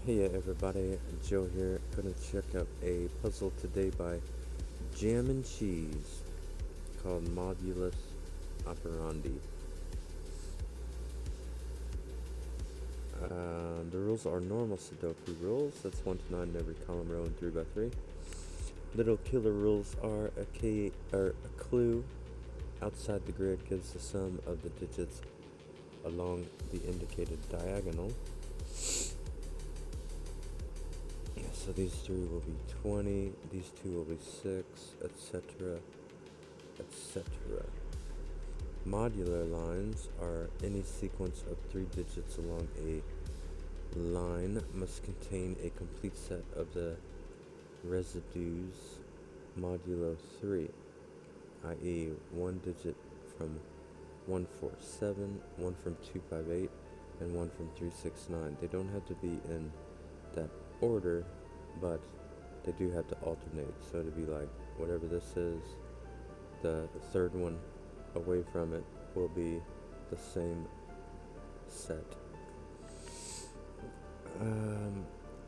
Hey everybody, Joe here. Gonna check out a puzzle today by JamNCheez called Modulus Operandi. The rules are normal Sudoku rules. That's 1 to 9 in every column, row, and 3 by 3. Little killer rules are a clue outside the grid gives the sum of the digits along the indicated diagonal. So these 3 will be 20, these 2 will be 6, etc., etc. Modular lines are any sequence of 3 digits along a line must contain a complete set of the residues modulo 3, i.e. 1 digit from 147, 1 from 258, and 1 from 369. They don't have to be in that order, but they do have to alternate. So to be like, whatever this is, the third one away from it will be the same set.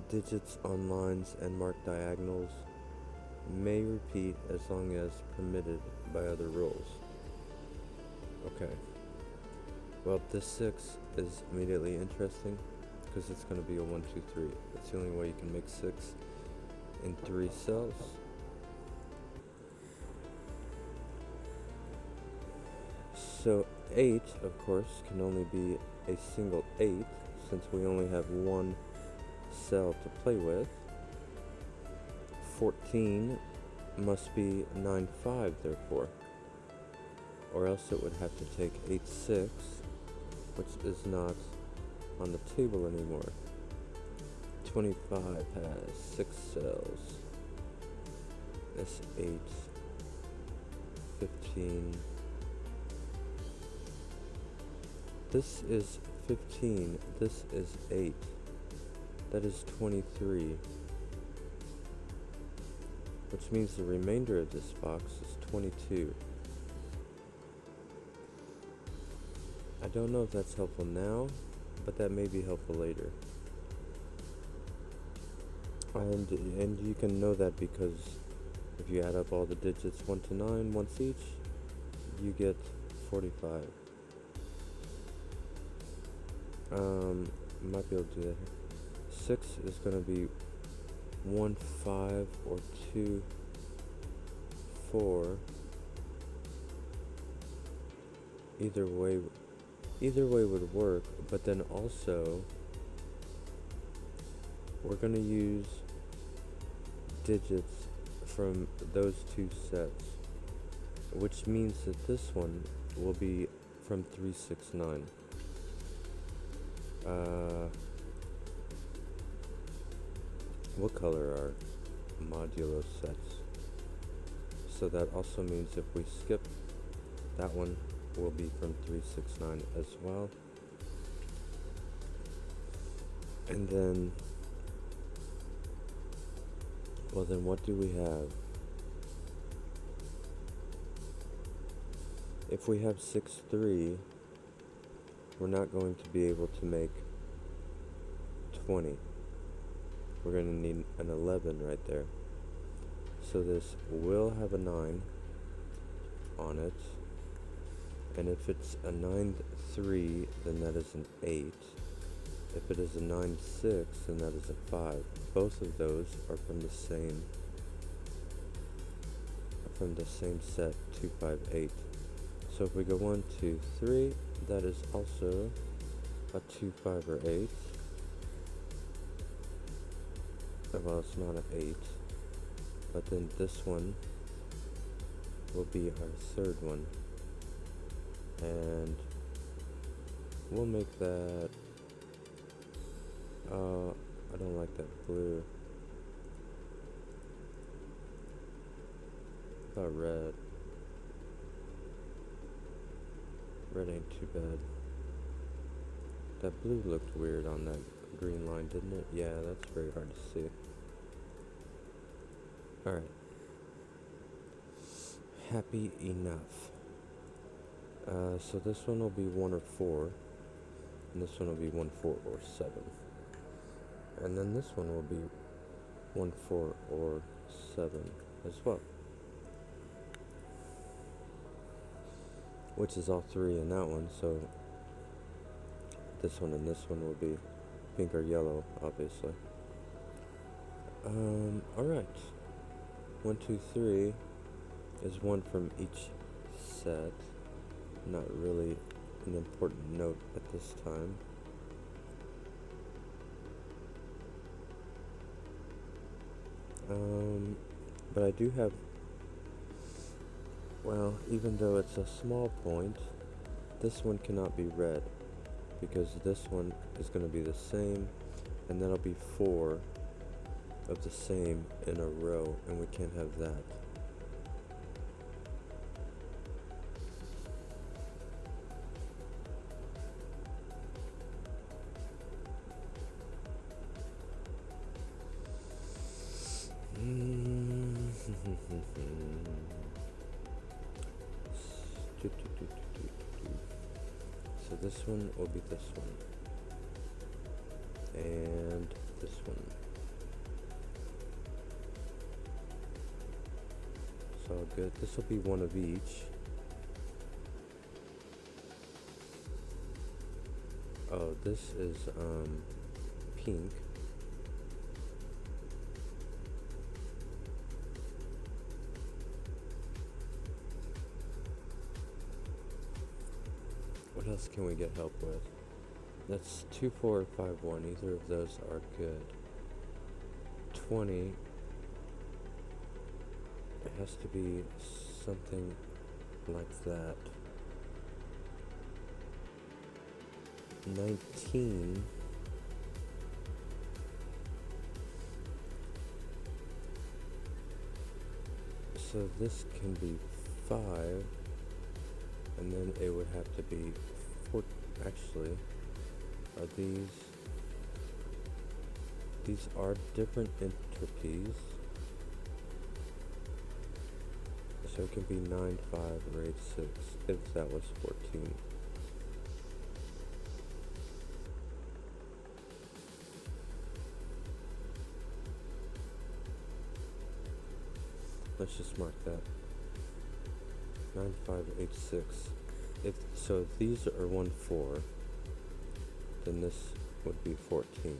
Digits on lines and marked diagonals may repeat as long as permitted by other rules. Okay. Well, this 6 is immediately interesting because it's going to be a 1, 2, 3. That's the only way you can make 6 in 3 cells. So 8, of course, can only be a single 8 since we only have 1 cell to play with. 14 must be 9, 5, therefore. Or else it would have to take 8, 6, which is not on the table anymore. 25 has 6 cells. That's 8, 15. This is 15. This is 8. That is 23. Which means the remainder of this box is 22. I don't know if that's helpful now, but that may be helpful later. And you can know that because if you add up all the digits 1 to 9 once each, you get 45. Might be able to do that here. 6 is going to be 1, 5, or 2, 4. Either way would work, but then also we're going to use digits from those 2 sets, which means that this one will be from 369. What color are modulo sets? So that also means if we skip, that one will be from 369 as well. And then, well then what do we have? If we have 6, 3, we're not going to be able to make 20. We're going to need an 11 right there. So this will have a 9 on it. And if it's a 9, 3, then that is an 8. If it is a 9, 6, then that is a 5. Both of those are from the same set, 2, 5, 8. So if we go 1, 2, 3, that is also a 2, 5, or 8. Well, it's not an 8. But then this one will be our third one. And we'll make that, I don't like that blue. How about red? Red ain't too bad. That blue looked weird on that green line, didn't it? Yeah, that's very hard to see. Alright. Happy enough. So this one will be 1 or 4, and this one will be 1, 4, or 7. And then this one will be 1, 4, or 7 as well. Which is all 3 in that one, so this one and this one will be pink or yellow, obviously. Alright. 1, 2, 3 is one from each set. Not really an important note at this time. But I do have, well, even though it's a small point, this one cannot be read, because this one is going to be the same, and that'll be 4 of the same in a row, and we can't have that. So this one will be this one, and this one. It's all good. This will be one of each. Oh, this is pink. What else can we get help with? That's 2, 4, or 5, 1. Either of those are good. 20. It has to be something like that. 19. So this can be 5. And then it would have to be 4. Actually, are these are different entropies. So it can be 9, 5, or 8, 6 if that was 14. Let's just mark that. 9, 5, 8, 6. If these are 1, 4, then this would be 14.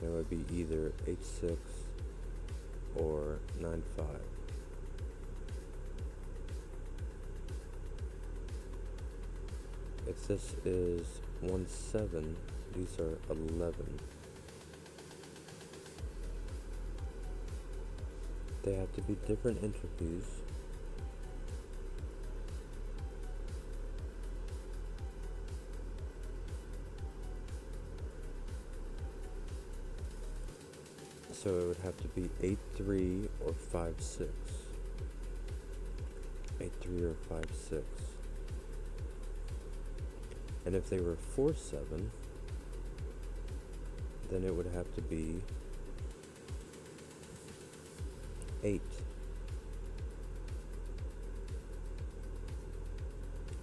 It would be either 8, 6 or 9, 5. If this is 1, 7, these are 11. They have to be different entropies. So it would have to be 8, 3 or 5, 6. 8, 3 or 5, 6. And if they were 4, 7, then it would have to be 8.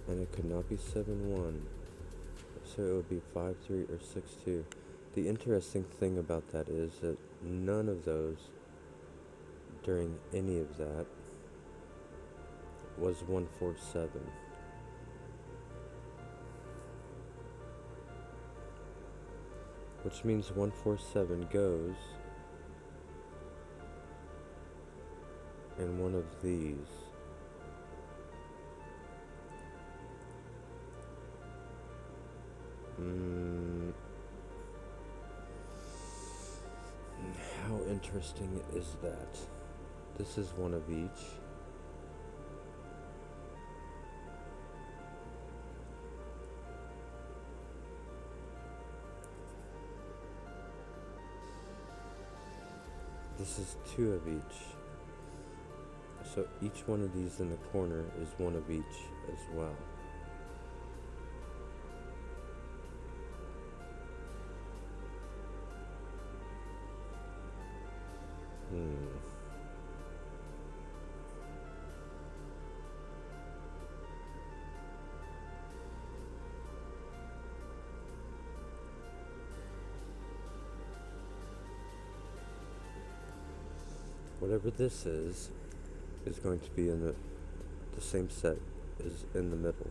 And it could not be 7, 1. So it would be 5, 3 or 6, 2. The interesting thing about that is that none of those during any of that was 1, 4, 7. Which means 1, 4, 7 goes in one of these. How interesting is that? This is one of each. This is 2 of each. So each one of these in the corner is 1 of each as well. Whatever this is going to be in the same set is in the middle.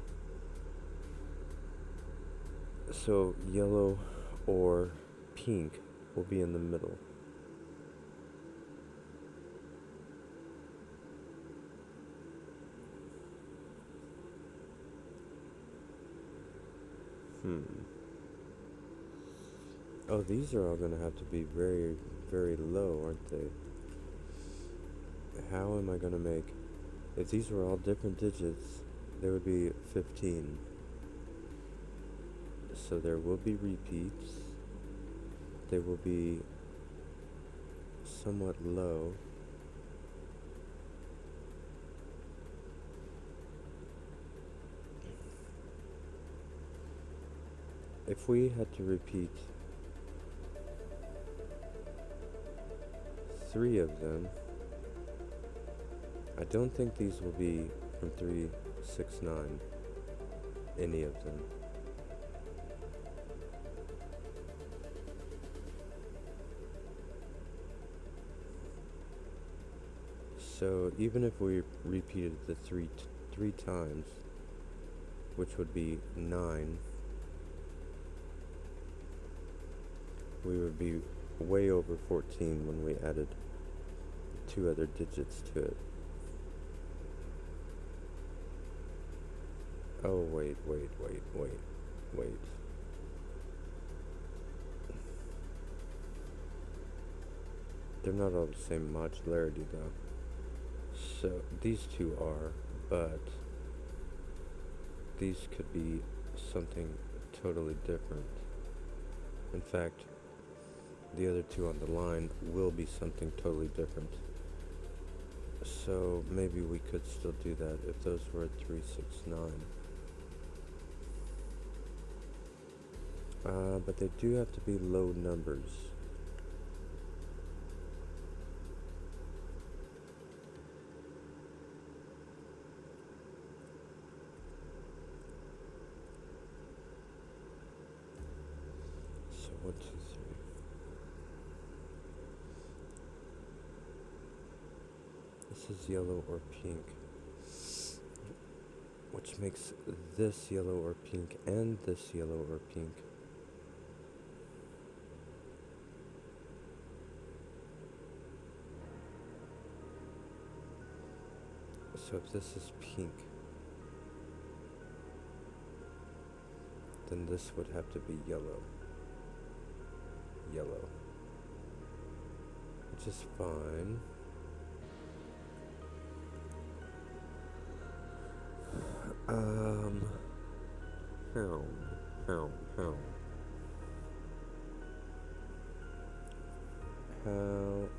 So yellow or pink will be in the middle. Oh, these are all going to have to be very, very low, aren't they? How am I going to make... If these were all different digits, there would be 15. So there will be repeats. They will be somewhat low. If we had to repeat 3 of them, I don't think these will be from 3, 6, 9, any of them. So even if we repeated the three times, which would be 9, we would be way over 14 when we added 2 other digits to it. Oh, wait. They're not all the same modularity though. So these 2 are, but these could be something totally different. In fact, the other 2 on the line will be something totally different. So maybe we could still do that if those were at 3, 6, 9. But they do have to be low numbers. So 1, 2, 3. This is yellow or pink, which makes this yellow or pink and this yellow or pink. So if this is pink, then this would have to be yellow, which is fine. How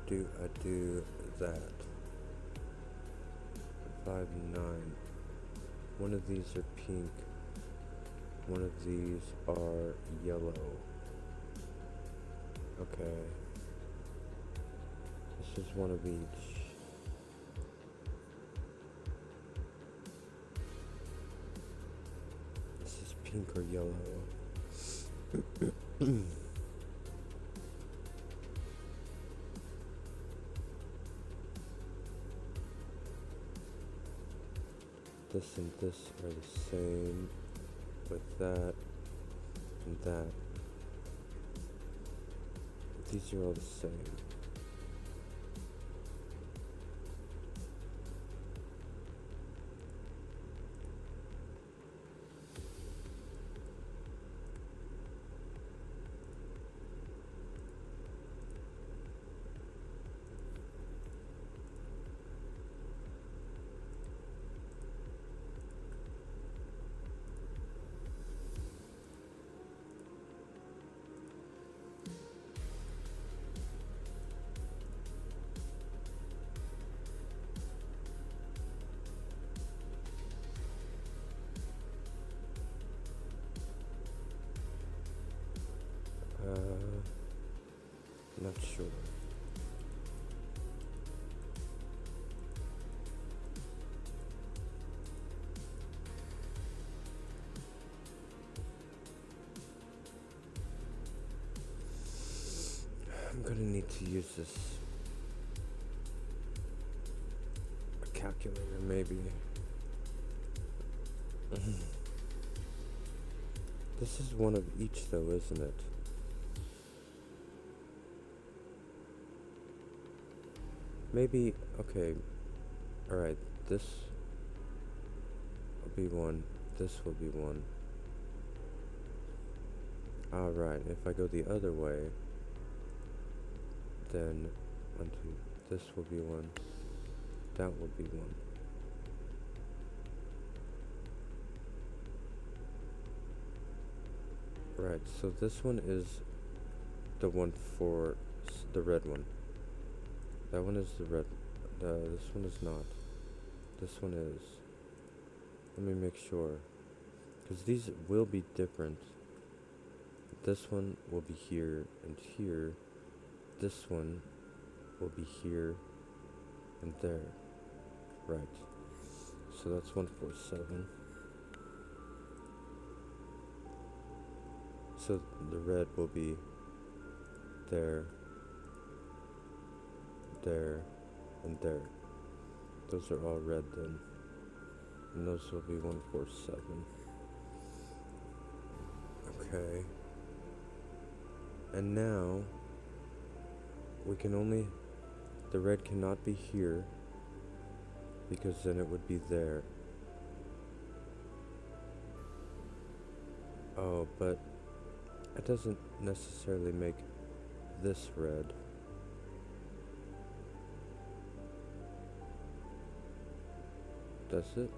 do I do that? 5, 9. One of these are pink. One of these are yellow. Okay. This is one of each. This is pink or yellow. This and this are the same with that and that. These are all the same. Not sure. I'm gonna need to use this calculator, maybe. This is one of each, though, isn't it? Maybe, okay, alright, this will be one, this will be one. Alright, if I go the other way, then 1, 2, this will be one, that will be one. Right, so this one is the one for the red one. That one is the red, this one is not. This one is. Let me make sure. Because these will be different. This one will be here and here. This one will be here and there. Right. So that's 147. So the red will be there, there, and there. Those are all red then. And those will be 147. Okay. And now, we can only, the red cannot be here, because then it would be there. Oh, but it doesn't necessarily make this red. Does it?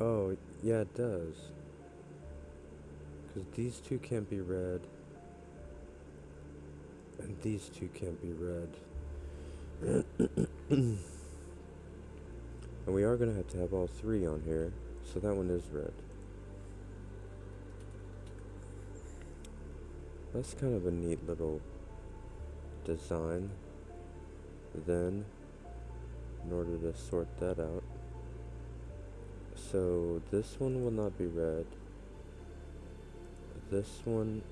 Oh, yeah, it does. Because these two can't be red. And these two can't be red. And we are going to have all three on here. So that one is red. That's kind of a neat little design. Then, in order to sort that out, so this one will not be red. This one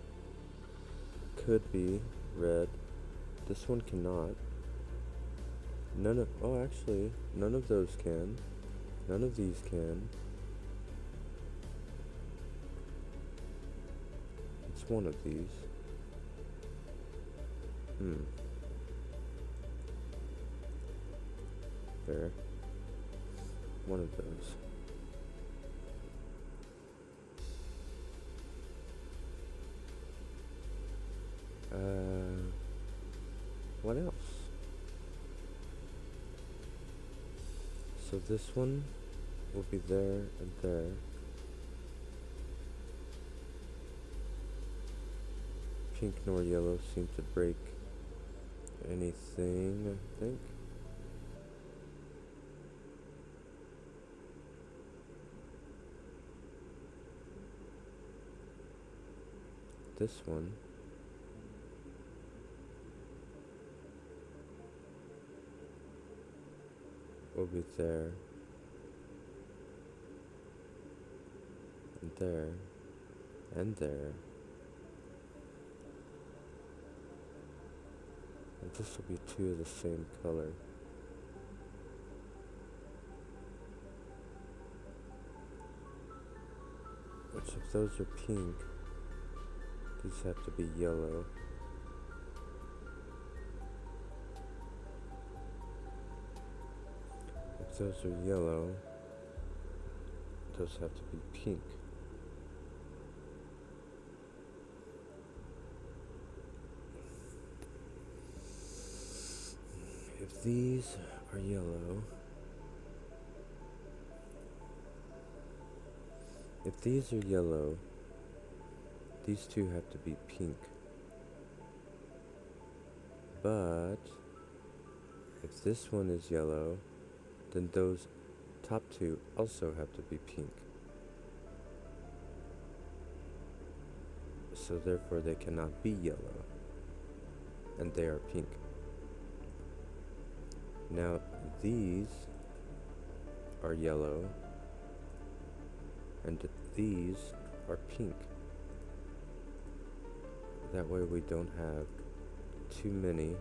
could be red. This one cannot. Actually, none of those can. None of these can. It's one of these. There. One of those. What else? So this one will be there and there. Pink nor yellow seem to break anything, I think. This one will be there and there and there. And this will be two of the same color. Which if those are pink, these have to be yellow. If those are yellow, those have to be pink. If these are yellow, these two have to be pink. But if this one is yellow, then those top two also have to be pink. So therefore they cannot be yellow, and they are pink. Now these are yellow, and these are pink. That way we don't have too many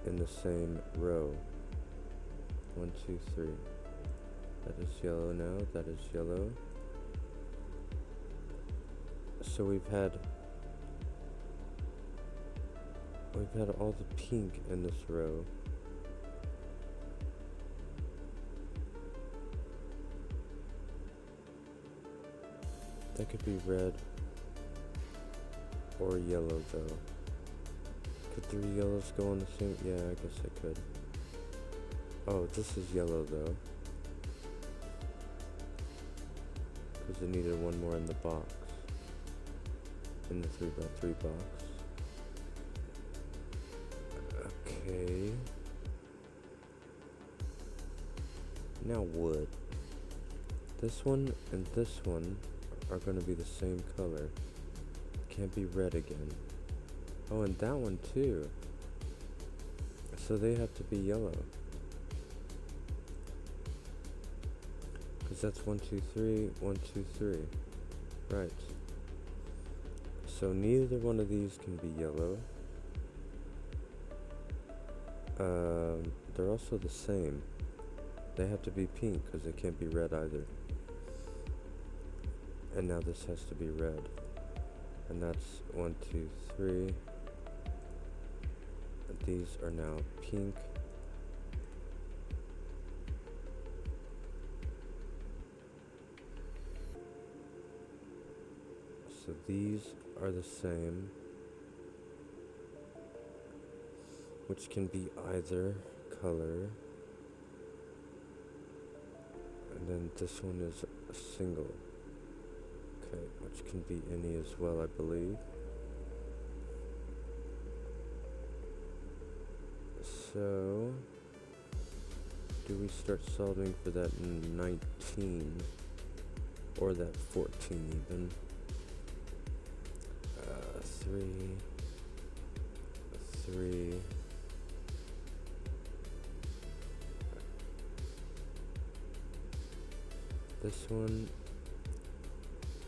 in the same row. 1, 2, 3. That is yellow now. That is yellow. So we've had all the pink in this row. That could be red or yellow though. Could 3 yellows go on the same? Yeah, I guess I could. Oh, this is yellow though. Because it needed one more in the box. In the 3x3 box. Okay. Now wood. This one and this one are going to be the same color. Can't be red again. Oh, and that one too. So they have to be yellow. Because that's 1, 2, 3, 1, 2, 3. Right. So neither one of these can be yellow. They're also the same. They have to be pink because they can't be red either. And now this has to be red. And that's 1, 2, 3. And these are now pink. So these are the same, which can be either color. And then this one is a single. Okay, which can be any as well, I believe. So, do we start solving for that 19? Or that 14 even? 3, 3. This one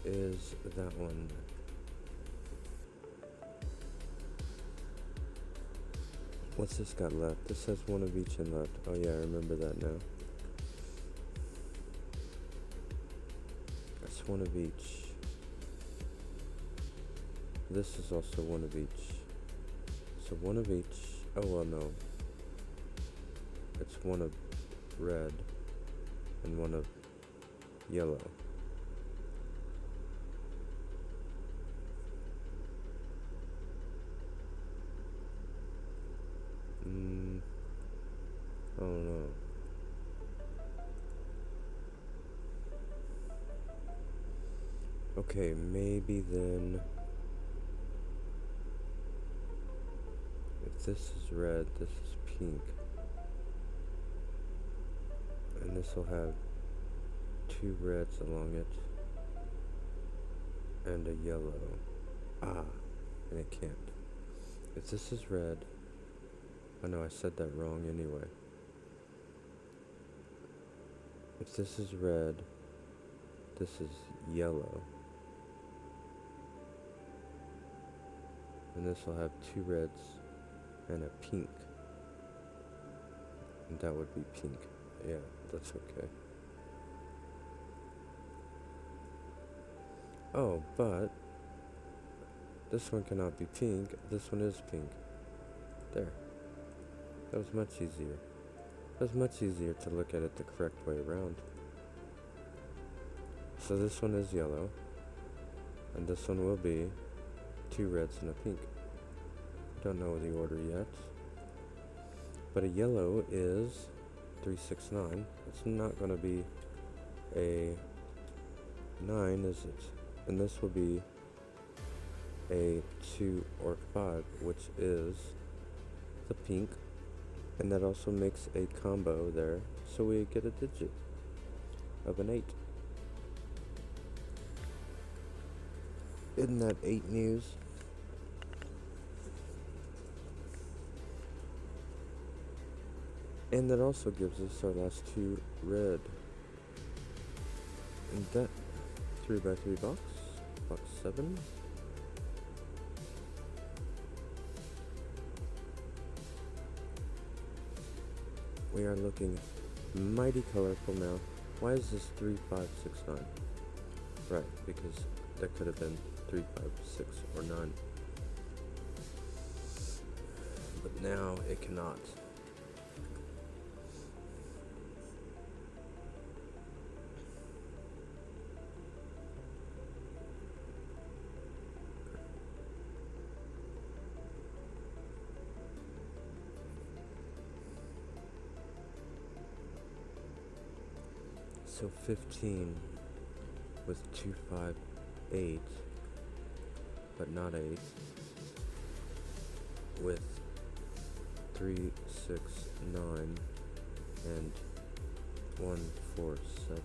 is that one. What's this got left? This has one of each in left. Oh yeah, I remember that now. That's one of each. This is also one of each. So one of each. Oh well, no. It's one of red and one of yellow. I don't know. Okay, maybe then. If this is red, this is pink. And this will have 2 reds along it. And a yellow. Ah, and it can't. If this is red. Oh no, I said that wrong anyway. If this is red, this is yellow. And this will have 2 reds and a pink. And that would be pink. Yeah, that's okay. Oh, but this one cannot be pink. This one is pink. There. That was much easier. It was much easier to look at it the correct way around. So this one is yellow. And this one will be 2 reds and a pink. Don't know the order yet. But a yellow is 3, 6, 9. It's not going to be a 9, is it? And this will be a 2 or 5, which is the pink. And that also makes a combo there. So we get a digit of an 8. Isn't that 8 news? And that also gives us our last 2 red. And that 3x3 box 7. We are looking mighty colorful now. Why is this 3, 5, 6, 9? Right, because that could have been 3, 5, 6, or 9. But now it cannot. So 15 with 2, 5, 8, but not 8, with 3, 6, 9, and 1, 4, 7.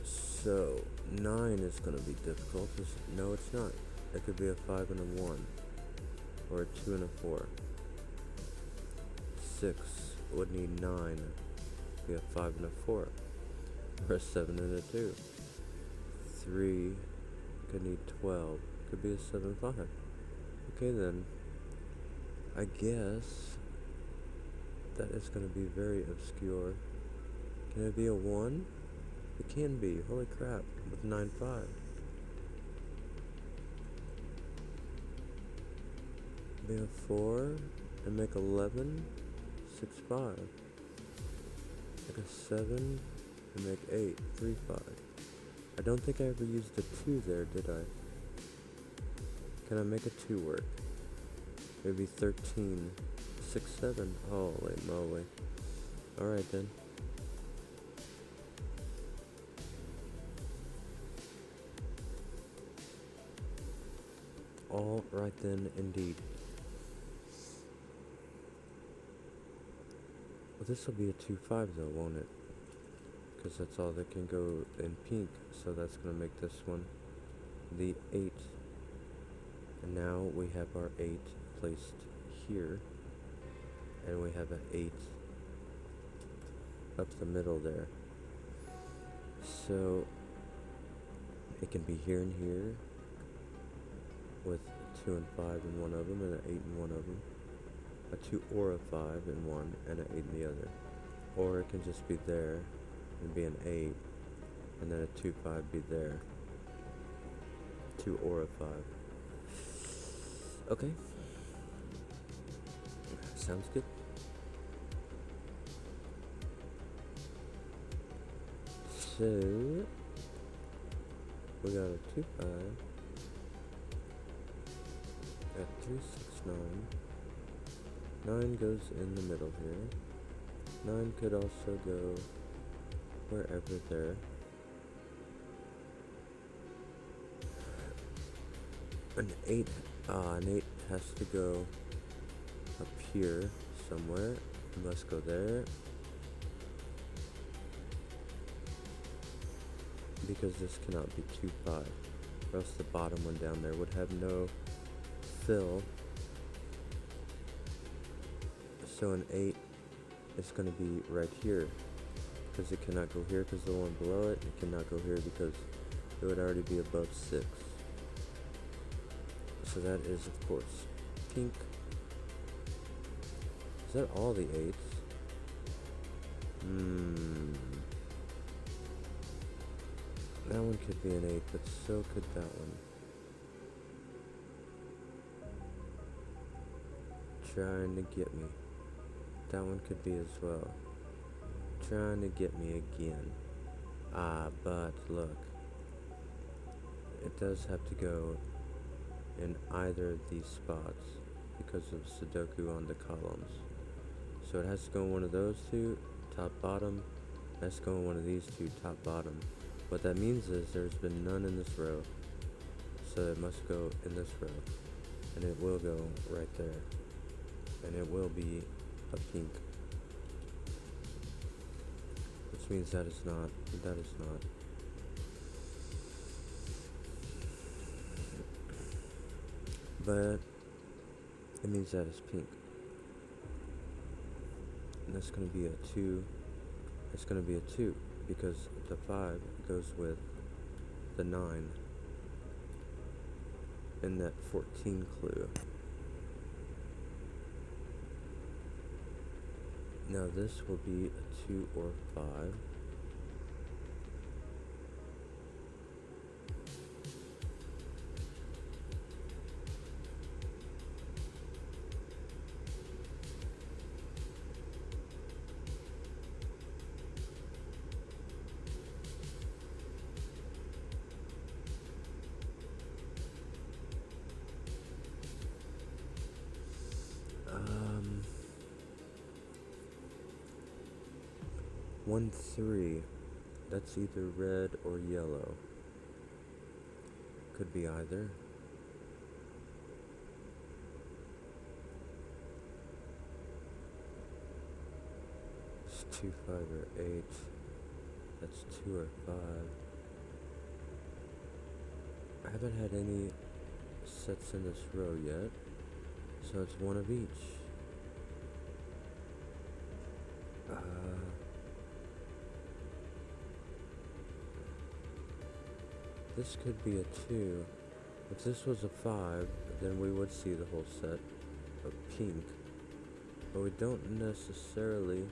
So 9 is going to be difficult. No, it's not. It could be a 5 and a 1, or a 2 and a 4. 6 would need 9. Be a 5 and a 4, or a 7 and a 2. 3 could need 12, could be a 7, 5. Okay then, I guess that is going to be very obscure. Can it be a 1? It can be, holy crap, with 9, 5. Be a 4, and make 11, 6, 5. Make a 7, and make 8, 3, 5. I don't think I ever used a 2 there, did I? Can I make a 2 work? Maybe 13, 6, 7. Holy moly. Alright then. Alright then, indeed. Well, this will be a 2, 5 though, won't it? Because that's all that can go in pink, so that's going to make this one the 8. And now we have our 8 placed here, and we have an 8 up the middle there. So it can be here and here with 2 and 5 in one of them, and an 8 in one of them, a 2 or a 5 in one, and an 8 in the other. Or it can just be there and be an 8, and then a 2, 5 be there. 2 or a 5. Okay. Sounds good. So we got a 2, 5, a 3, 6, 9. 9 goes in the middle here. 9 could also go wherever there. An 8 has to go up here somewhere. It must go there. Because this cannot be 2, 5. Or else the bottom one down there would have no fill. So an 8 is going to be right here. Because it cannot go here because the one below it. It cannot go here because it would already be above 6. So that is, of course, pink. Is that all the 8s? That one could be an 8, but so could that one. Trying to get me. That one could be as well. Trying to get me again. But look. It does have to go in either of these spots because of Sudoku on the columns. So it has to go in one of those two, top, bottom. It has to go in one of these two, top, bottom. What that means is there's been none in this row. So it must go in this row. And it will go right there. And it will be a pink. Which means that is not. But it means that it's pink. And that's going to be a 2. It's going to be a 2 because the 5 goes with the 9 in that 14 clue. Now this will be a 2 or 5. Um, 1, 3. That's either red or yellow. Could be either. It's 2, 5, or 8. That's 2 or 5. I haven't had any sets in this row yet, so it's one of each. This could be a 2. If this was a 5, then we would see the whole set of pink. But we don't necessarily,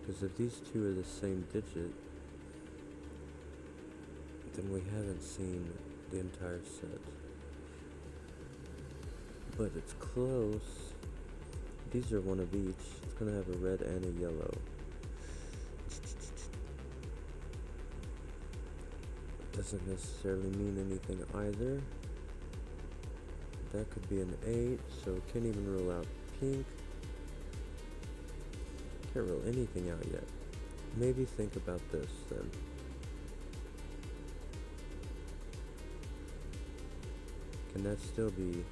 because if these two are the same digit, then we haven't seen the entire set. But it's close. These are one of each. It's gonna have a red and a yellow. Doesn't necessarily mean anything either. That could be an 8, so can't even rule out pink. Can't rule anything out yet. Maybe think about this then. Can that still be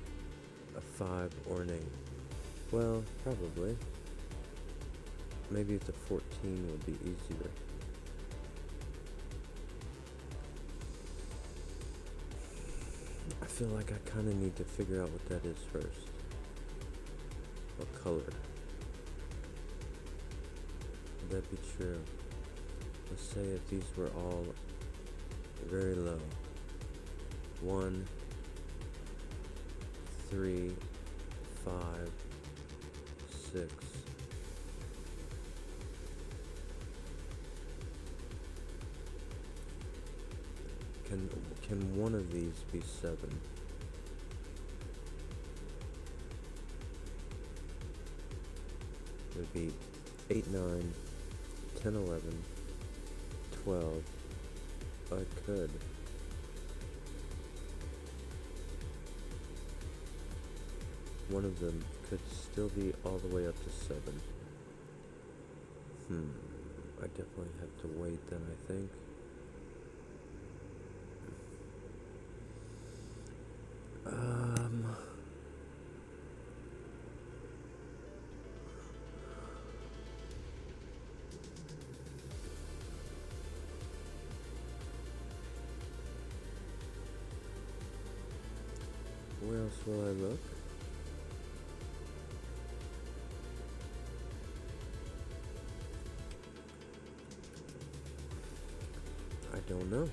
a 5 or an 8? Well, probably. Maybe it's a 14 would be easier. I feel like I kind of need to figure out what that is first. What color? Would that be true? Let's say if these were all very low. 1, 3, 5, 6. Can one of these be 7? It would be 8, 9, 10, 11, 12. I could. One of them could still be all the way up to 7. I definitely have to wait then, I think. Where else will I look? I don't know.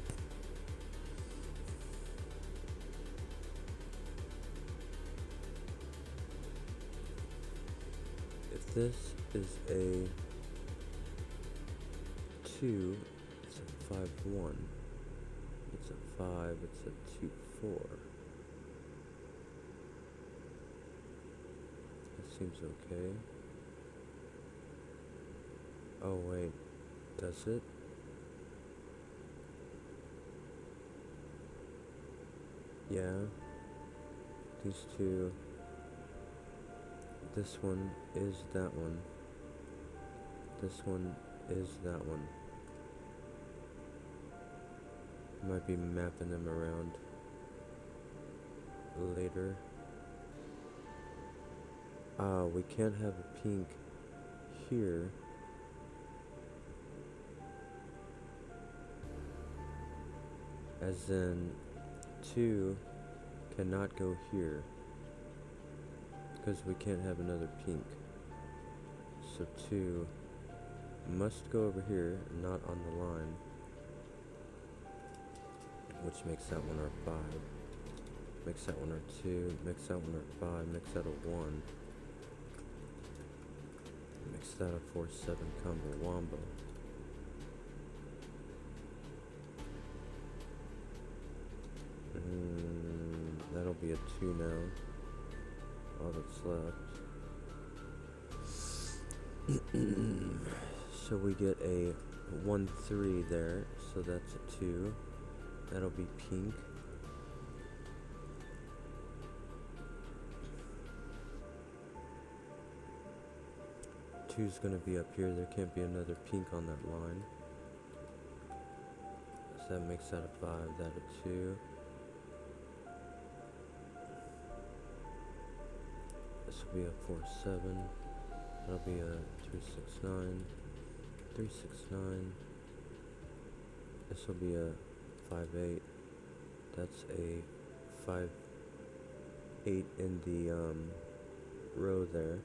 If this is a 2, it's a 5, 1. It's a 5, it's a 2, 4. That seems okay. Oh wait, does it? Yeah. These two. This one is that one. This one is that one. Might be mapping them around later. We can't have a pink here. As in, 2 cannot go here. Because we can't have another pink. So 2 must go over here, not on the line. Which makes that one our 5. Makes that one our 2. Makes that one our 5. Makes that a 1. Makes that a 4-7 combo wombo. That'll be a 2 now. All that's left. So we get a 1-3 there, so that's a 2. That'll be pink. Two's gonna be up here. There can't be another pink on that line. So that makes that a 5, that a 2. This will be a 4-7. That'll be a 3-6-9. 3-6-9. This will be a 5-8. That's a 5-8 in the row there.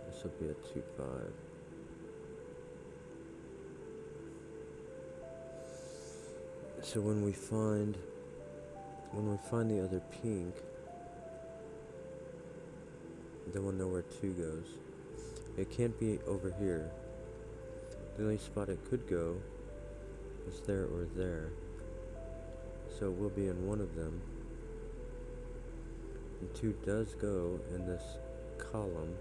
This will be a 2-5. So when we find the other pink, then we'll know where 2 goes. It can't be over here. The only spot it could go is there or there. So it will be in one of them. And 2 does go in this column.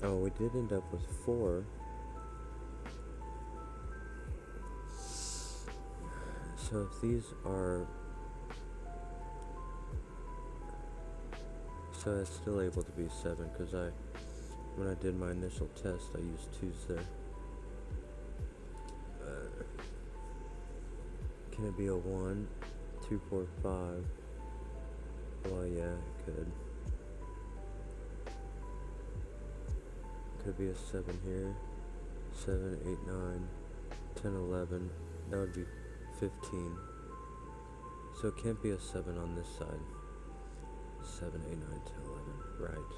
Oh, we did end up with 4. So if these are... So it's still able to be 7, because when I did my initial test, I used 2's there. Can it be a 1, 2, 4, 5? Well, yeah, it could. Could be a 7 here. 7, 8, 9, 10, 11. That would be 15. So it can't be a 7 on this side. 7, 8, 9, 10, 11. Right.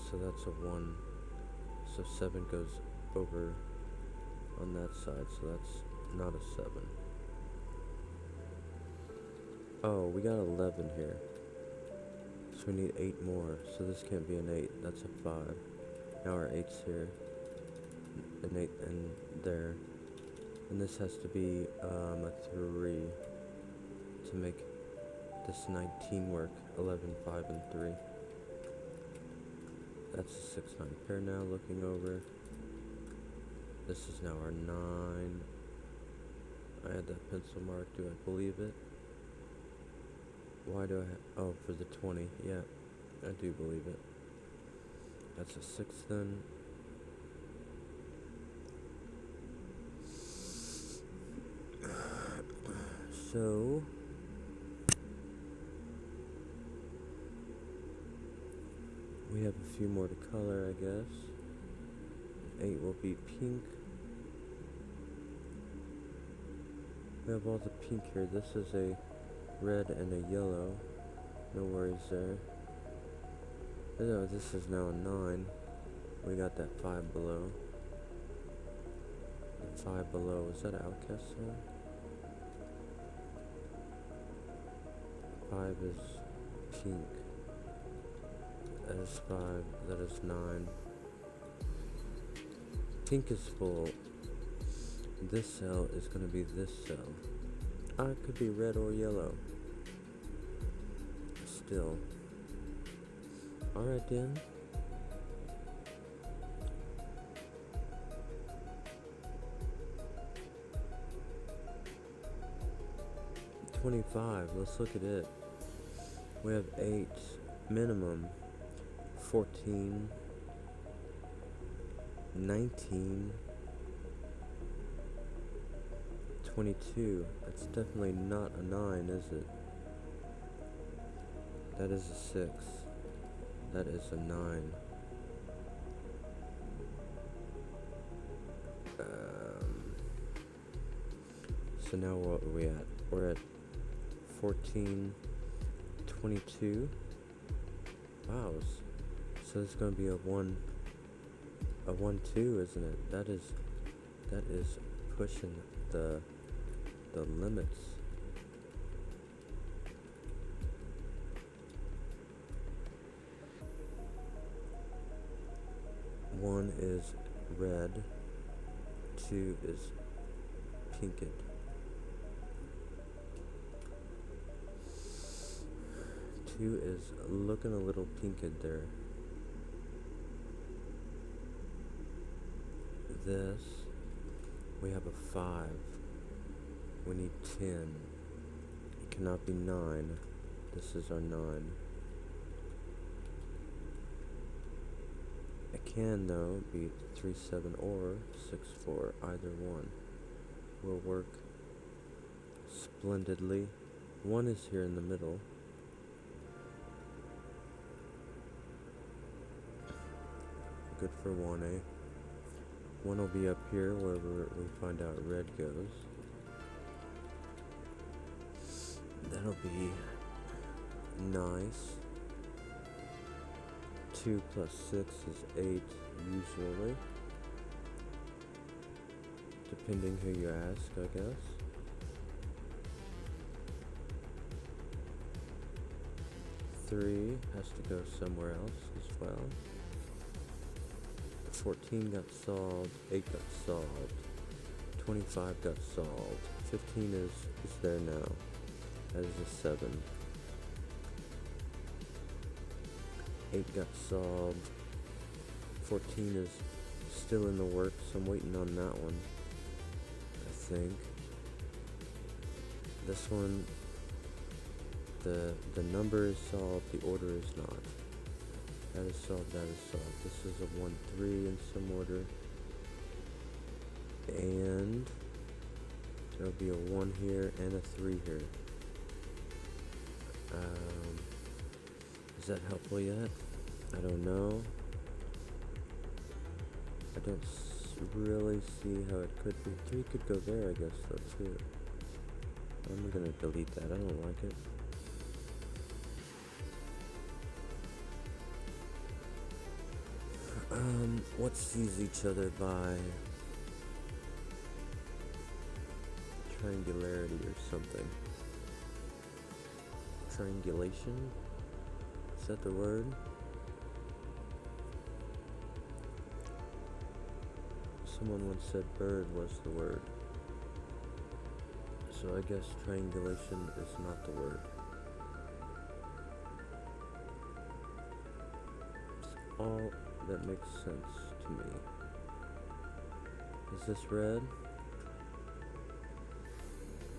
So that's a 1. So 7 goes over on that side. So that's not a 7. Oh, we got 11 here. So we need 8 more. So this can't be an 8. That's a 5. Now our 8's here. An 8 and there. And this has to be a 3 to make this 19 work. 11, 5, and 3. That's a 6, 9 pair now looking over. This is now our 9. I had that pencil mark. Do I believe it? Why do I have... Oh, for the 20. Yeah, I do believe it. That's a 6 then. So... we have a few more to color, I guess. 8 will be pink. We have all the pink here. This is a red and a yellow. No worries there. Oh, this is now a 9. We got that 5 below. The 5 below, is that Outcast there? 5 is pink. That is 5. That is 9. Pink is full. This cell is going to be this cell. It could be red or yellow. Still. Alright then. $25. Let's look at it. We have 8 minimum. 14. 19. 22. That's definitely not a 9, is it? That is a 6. That is a 9. So now what are we at? We're at 14, 22. Wow. So it's gonna be a 1, 2, isn't it? That is pushing the limits. One is red, 2 is pinked. 2 is looking a little pinked there. This, we have a 5. We need 10. It cannot be 9. This is our 9. It can, though, be 3, 7, or 6, 4. Either one will work splendidly. 1 is here in the middle. Good for 1, eh? 1 will be up here wherever we find out red goes. That'll be nice. 2 plus 6 is 8, usually. Depending who you ask, I guess. Three has to go somewhere else as well. 14 got solved, 8 got solved, 25 got solved, 15 is there now. That is a 7. 8 got solved, 14 is still in the works, I'm waiting on that one, I think. This one, the number is solved, the order is not. That is solved, that is solved. This is a 1, 3 in some order. And there'll be a 1 here and a 3 here. Is that helpful yet? I don't know. I don't really see how it could be. 3 could go there, I guess, though, too. I'm gonna delete that. I don't like it. What sees each other by triangularity or something? Triangulation? Is that the word? Someone once said bird was the word. So I guess triangulation is not the word. It's all that makes sense to me. Is this red?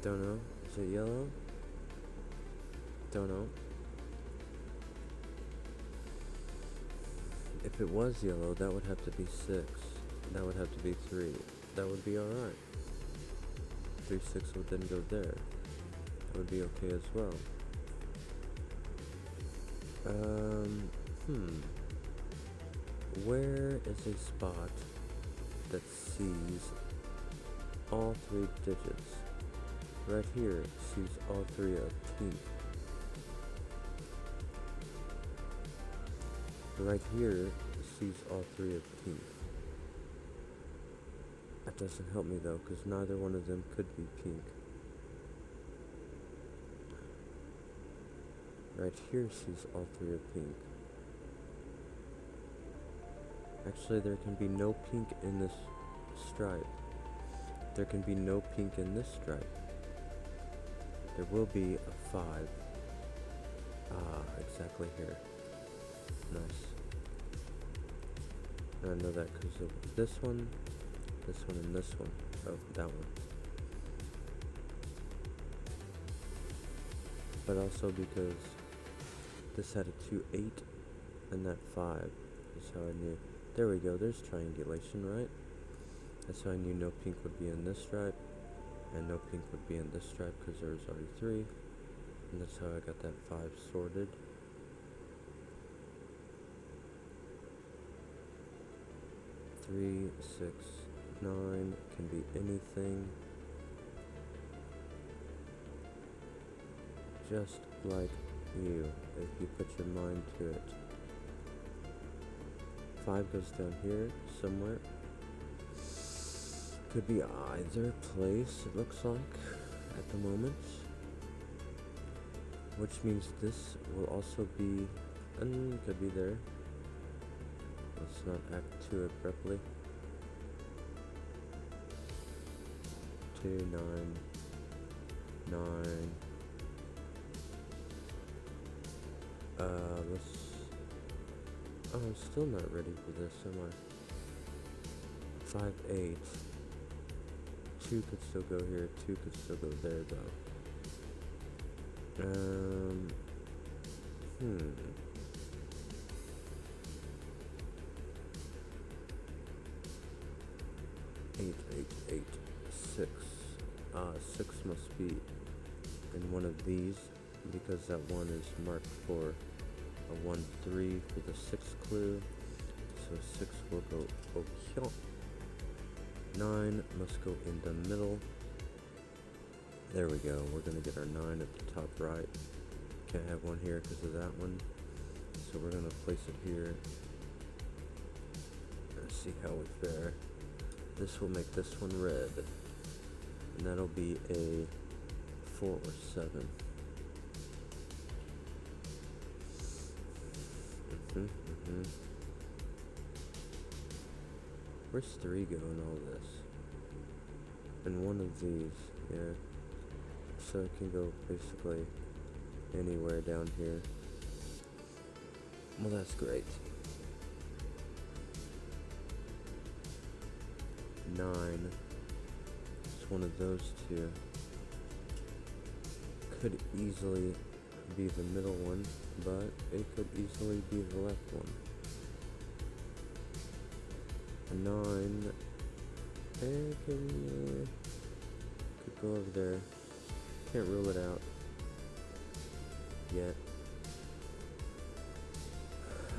Don't know. Is it yellow? Don't know. If it was yellow, that would have to be 6. That would have to be 3. That would be alright. 3, 6 would then go there. That would be okay as well. Where is a spot that sees all 3 digits? Right here sees all 3 of pink. Right here sees all 3 of pink. That doesn't help me though, because neither one of them could be pink. Right here sees all 3 of pink. Actually, there can be no pink in this stripe. There can be no pink in this stripe. There will be a 5. Exactly here. Nice. And I know that because of this one, and this one. Oh, that one. But also because this had a 2, 8, and that 5 is how I knew. There we go, there's triangulation, right? That's how I knew no pink would be in this stripe, and no pink would be in this stripe because there was already 3. And that's how I got that 5 sorted. Three, 6, 9 can be anything. just like you, if you put your mind to it. 5 goes down here somewhere. Could be either place, it looks like, at the moment. Which means this will also be, could be there. Let's not act too abruptly. 2, 9, 9. Let's. Oh, I'm still not ready for this, am I? 5, 8. 2 could still go here. 2 could still go there, though. 8, 8, 8, 6. 6 must be in one of these, because that one is marked for a 1, 3 for the 6th clue. So 6 will go over here. 9 must go in the middle. There we go. We're going to get our 9 at the top right. Can't have one here because of that one. So we're going to place it here. Let's see how we fare. This will make this one red. And that'll be a 4 or 7. Where's 3 go in all this? In one of these, yeah. So it can go basically anywhere down here. Well, that's great. 9. It's one of those two. Could easily be the middle one, but it could easily be the left one. 9. Could go over there. Can't rule it out yet.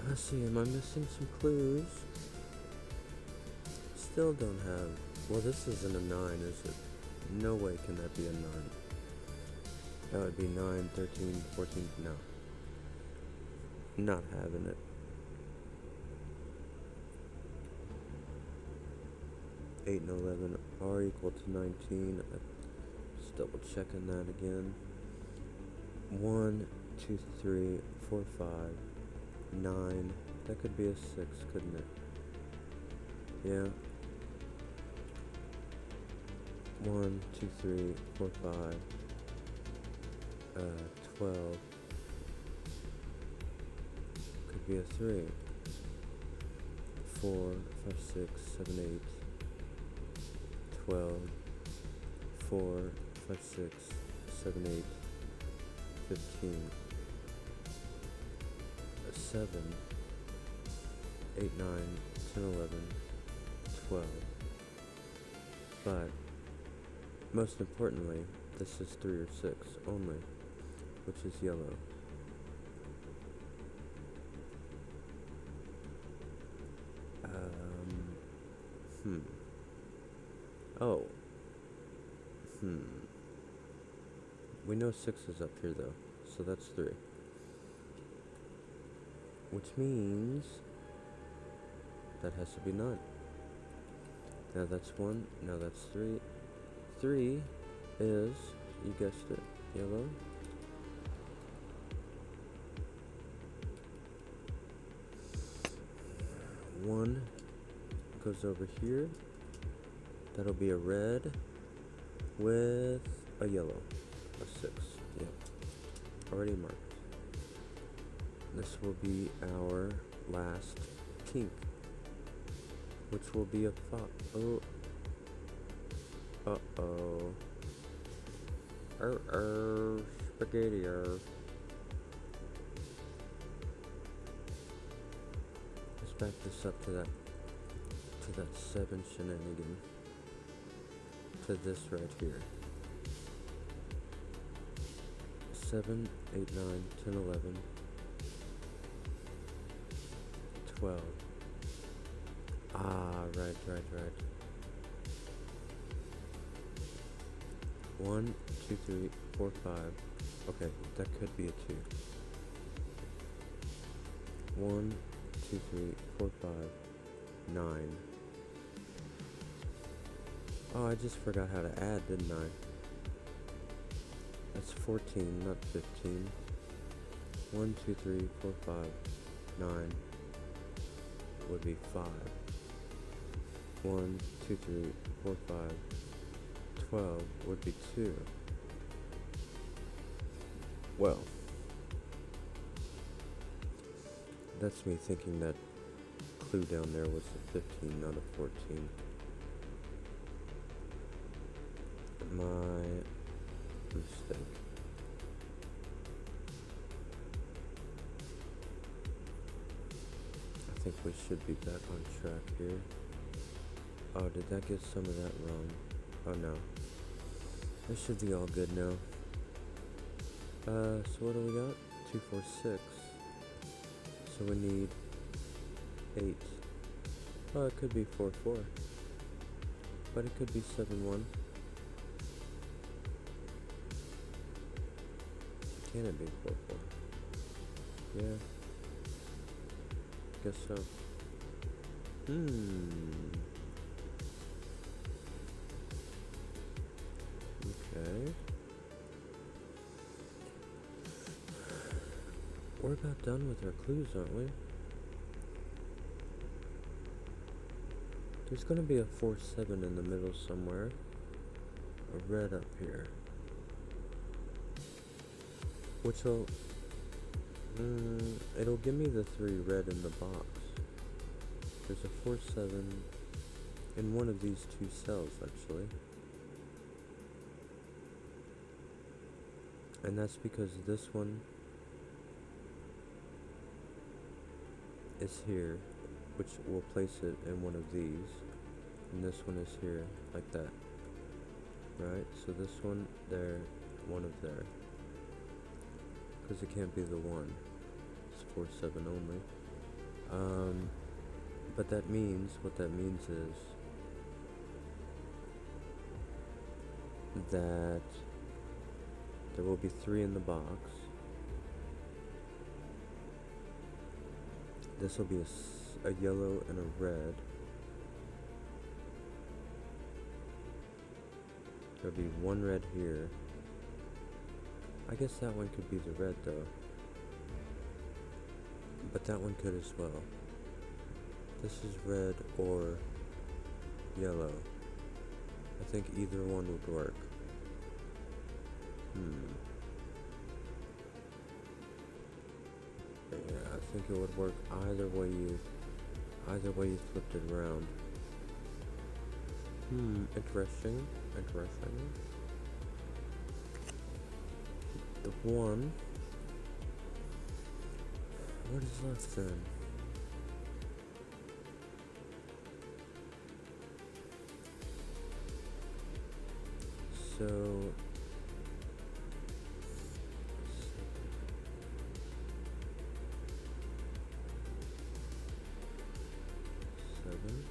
Let's see, am I missing some clues? Still don't have. Well, this isn't a 9, is it? No way can that be a 9. That would be 9, 13, 14. No. Not having it. 8 and 11 are equal to 19. Just double checking that again. 1, 2, 3, 4, 5, 9. That could be a 6, couldn't it? Yeah. 1, 2, 3, 4, 5, 12. Could be a 3. 4, 5, 6, 7, 8. 12, 4, 5, 6, 7, 8, 15, 7, 8, 9, 10, 11, 12. But, most importantly, this is 3 or 6 only, which is yellow. Oh. We know 6 is up here though, so that's 3. Which means that has to be 9. Now that's 1, now that's 3. 3 is, you guessed it, yellow. One goes over here. That'll be a red with a yellow. A 6. Yeah. Already marked. This will be our last pink, which will be a 5. Oh. Uh-oh. Spaghetti-er. Let's back this up to that 7 shenanigan. To this right here. 7, 8, 9, 10, 11, 12. Ah, right. 1, 2, 3, 4, 5, Okay, that could be a 2. 1, 2, 3, 4, 5, 9. Oh, I just forgot how to add, didn't I? That's 14, not 15. 1, 2, 3, 4, 5, 9 would be 5. 1, 2, 3, 4, 5, 12 would be 2. Well, that's me thinking that clue down there was a 15, not a 14. My mistake. I think we should be back on track here. Oh, did that get some of that wrong? Oh no. This should be all good now. So what do we got? 2, 4, 6. So we need 8. Oh, it could be 4, 4. But it could be 7, 1. Can it be 4, 4? Yeah. Guess so. Okay. We're about done with our clues, aren't we? There's gonna be a 4, 7 in the middle somewhere. A red up here. Which will... it'll give me the 3 red in the box. There's a 4, 7 in one of these 2 cells, actually. And that's because this one is here, which will place it in one of these. And this one is here, like that. Right? So this one there, one of there. Because it can't be the 1. It's 4, 7 only. But that means, what that means is that there will be 3 in the box. This will be a yellow and a red. There'll be 1 red here. I guess that one could be the red though. But that one could as well. This is red or yellow. I think either one would work. Yeah, I think it would work either way you flipped it around. Interesting. The 1. What is left then? So 7.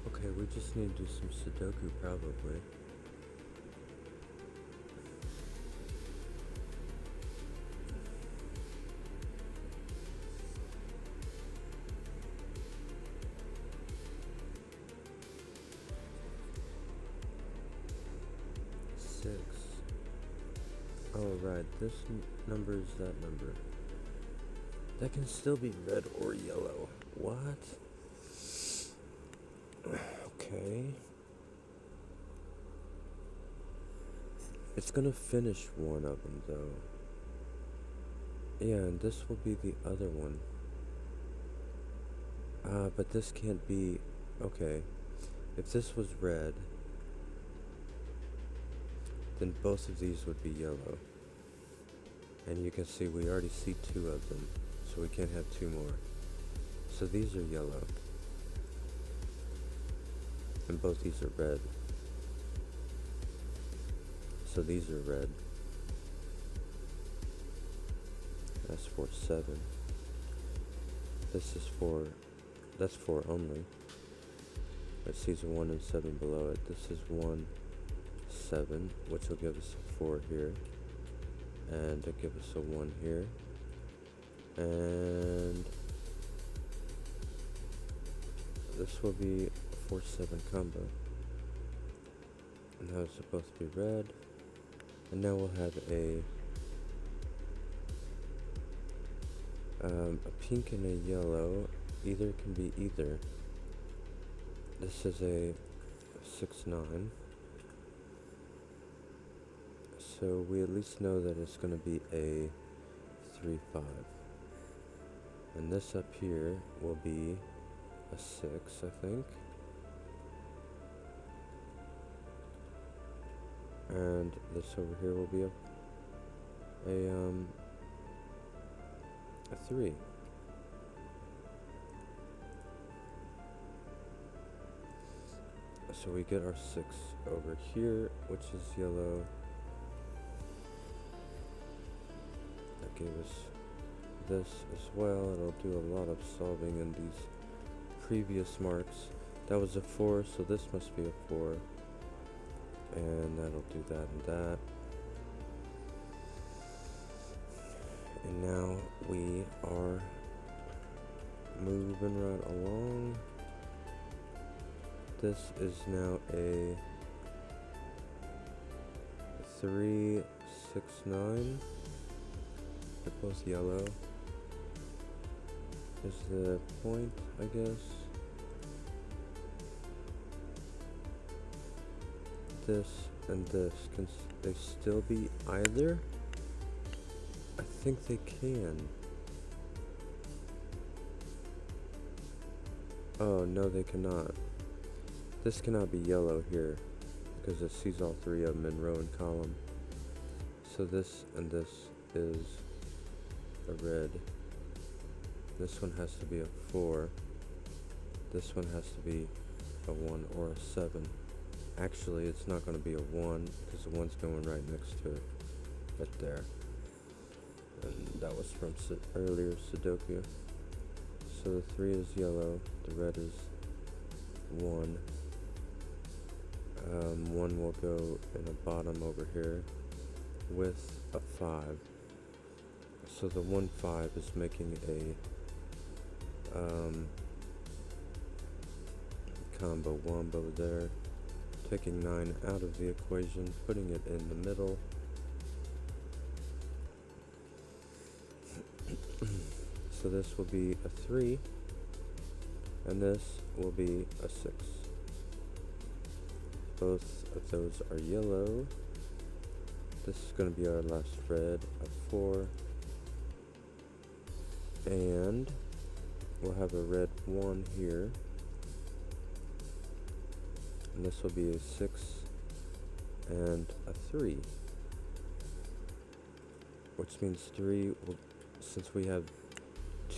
Okay, we just need to do some Sudoku probably. Oh right, this number is that number. That can still be red or yellow. What? Okay. It's gonna finish one of them though. Yeah, and this will be the other one. But this can't be... Okay. If this was red, then both of these would be yellow. And you can see we already see 2 of them, so we can't have 2 more. So these are yellow. And both these are red. So these are red. That's 4, 7. This is 4, that's 4 only. It sees a 1 and 7 below it. This is 1, 7, which will give us a 4 here, and it'll give us a 1 here, and this will be a 4-7 combo. And those are both be red, and now we'll have a pink and a yellow. Either can be either. This is a 6-9, so we at least know that it's going to be a 3-5. And this up here will be a 6, I think. And this over here will be a 3. So we get our 6 over here, which is yellow. That gave us this as well. It'll do a lot of solving in these previous marks. That was a 4, so this must be a 4. And that'll do that and that. And now we are moving right along. This is now a 3, 6, 9. They're both yellow. Is the point, I guess. This and this, can they still be either? I think they can. Oh, no, they cannot. This cannot be yellow here, because it sees all 3 of them in row and column. So this and this is a red. This one has to be a 4. This one has to be a 1 or a 7. Actually, it's not going to be a 1, because the 1's going right next to it. Right there. And that was from earlier Sudoku. So the 3 is yellow, the red is 1. 1 will go in the bottom over here with a 5. So the 1-5 is making a combo wombo there. Taking 9 out of the equation, putting it in the middle. So this will be a 3, and this will be a 6. Both of those are yellow. This is going to be our last red, a 4. And we'll have a red 1 here. And this will be a 6 and a 3. Which means 3 will, since we have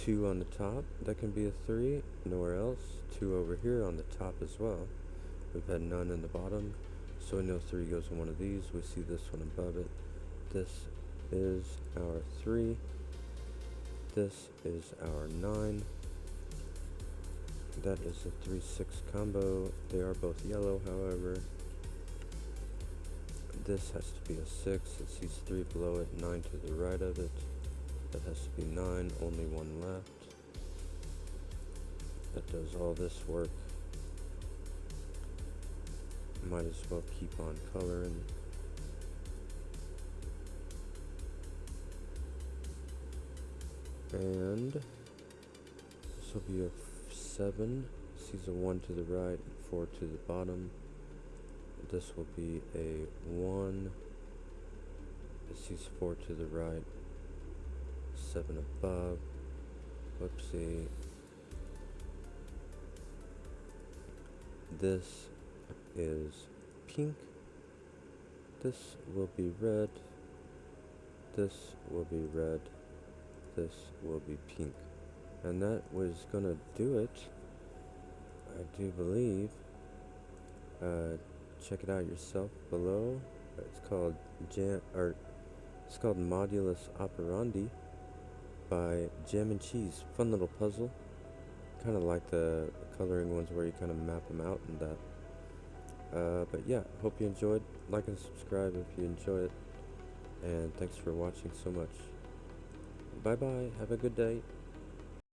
2 on the top, that can be a 3, nowhere else. 2 over here on the top as well. We've had none in the bottom, so we know 3 goes in one of these. We see this one above it. This is our 3. This is our 9. That is a 3-6 combo. They are both yellow, however. This has to be a 6. It sees 3 below it, 9 to the right of it. That has to be 9, only 1 left. That does all this work. Might as well keep on coloring. And this will be a 7. Sees a 1 to the right and 4 to the bottom. This will be a 1. It sees 4 to the right, 7 above. Whoopsie. This is pink. This will be red. This will be red. This will be pink. And that was gonna do it, I do believe. Check it out yourself below. It's called it's called Modulus Operandi by JamNCheez. Fun little puzzle. Kind of like the coloring ones where you kind of map them out and that. But yeah, hope you enjoyed. Like and subscribe if you enjoy it. And thanks for watching so much. Bye bye. Have a good day.